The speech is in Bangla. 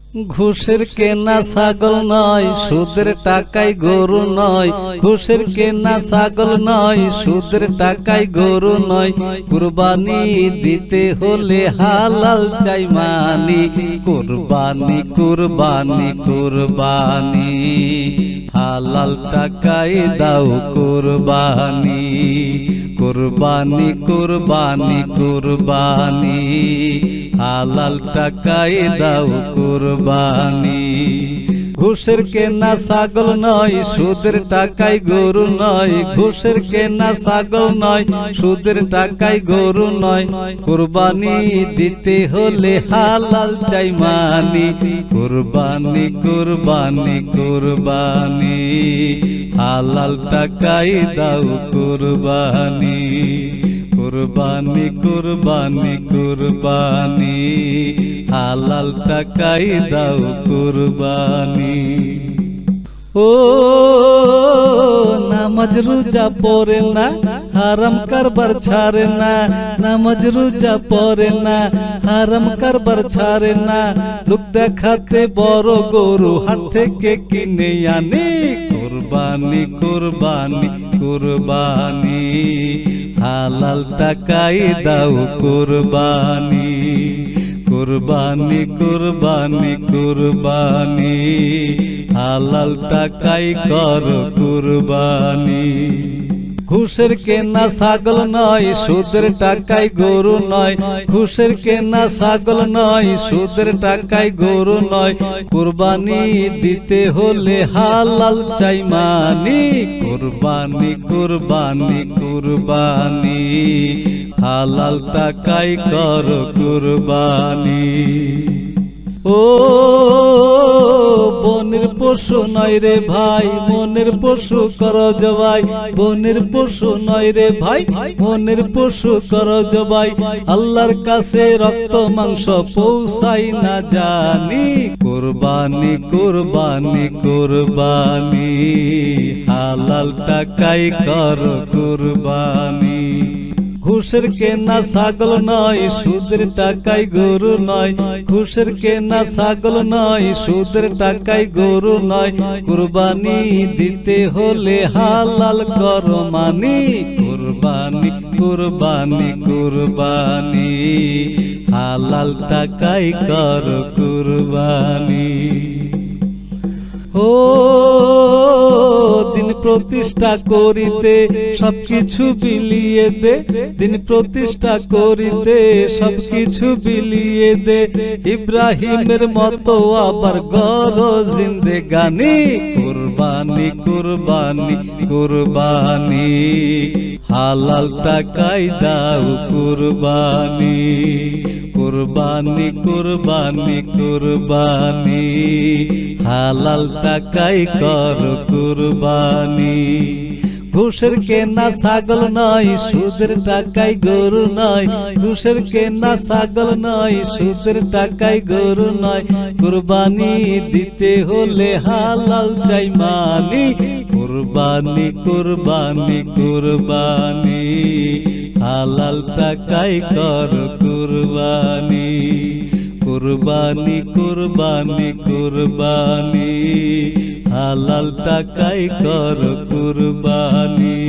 ঘুষের কেনা ছাগল নয়, সুদের টাকায় গরু নয়। ঘুষের কেনা ছাগল নয়, সুদের টাকায় গরু নয়। কুরবানি দিতে হলে হালাল চাই মানি। কুরবানি কুরবানি কুরবানি, হালাল টাকায় দাও কুরবানি। কুরবানি কুরবানি কুরবানি, হালাল টাকায় দাও কুরবানি। ঘুষের কেনা ছাগল নয়, সুদের টাকায় গরু নয়। ঘুষের কেনা ছাগল নয়, সুদের টাকায় গরু নয়। কুরবানি দিতে হলে হালাল চাই মানি। কুরবানি কুরবানি কুরবানি, হালাল টাকায় দাও কুরবানি। কুরবানি কুরবানি কুরবানি, হালাল টাকায় দাও কুরবানি। ও নামাজ রোজা পড়ে না, হারাম কারবার ছাড়ে না। নামাজ রোজা পড়ে না, হারাম কারবার ছাড়ে না। লোক দেখাতে বড় গরু হাট থেকে কিনে আনে। কুরবানি কুরবানি কুরবানি, হালাল টাকায় দাও কুরবানি। কুরবানি কুরবানি কুরবানি, হালাল টাকায় কর কুরবানি। ঘুষের কেনা ছাগল নয়, সুদের টাকায় গরু নয়। ঘুষের কেনা ছাগল নয়, সুদের টাকায় গরু নয়। কুরবানি দিতে হলে হালাল চাই মানি। কুরবানি কুরবানি কুরবানি, হালাল টাকায় কর কুরবানি। ও বনের পশু নয় রে ভাই, মনের পশু কর জবাই। বনের পশু নয় রে ভাই, মনের পশু কর জবাই। আল্লাহর কাছে রক্ত মাংস পৌঁছাই না জানি। কুরবানি কুরবানি কুরবানি, হালাল টাকায় কর কুরবানি। ঘুষের কেনা ছাগল নয়, সুদের টাকায় গরু নয়। ঘুষের কেনা ছাগল নয়, সুদের টাকায় গরু নয়। কুরবানি দিতে হলে হালাল কর মানি। কুরবানি কুরবানি কুরবানি, হালাল টাকায় কর কুরবানি। ও দিন প্রতিষ্ঠা করিতে সবকিছু বিলিয়ে দে। দিন প্রতিষ্ঠা করিতে সবকিছু বিলিয়ে দে। ইব্রাহিমের মতো আবার গড় জিন্দেগানি। কুরবানি কুরবানি কুরবানি, হালাল টাকায় দাও কুরবানি। কুরবানি কুরবানি কুরবানি, হালাল টাকায় কর কুরবানি। ঘুষের কেনা ছাগল নয়, সুদের টাকায় গরু নয়। ঘুষের কেনা ছাগল নয়, সুদের টাকায় গরু নয়। কুরবানি দিতে হলে হালাল চাই মানি। কুরবানি কুরবানি কুরবানি, হালাল টাকায় কর কুরবানি। কুরবানি কুরবানি কুরবানি, হালাল টাকায় কর কুরবানি।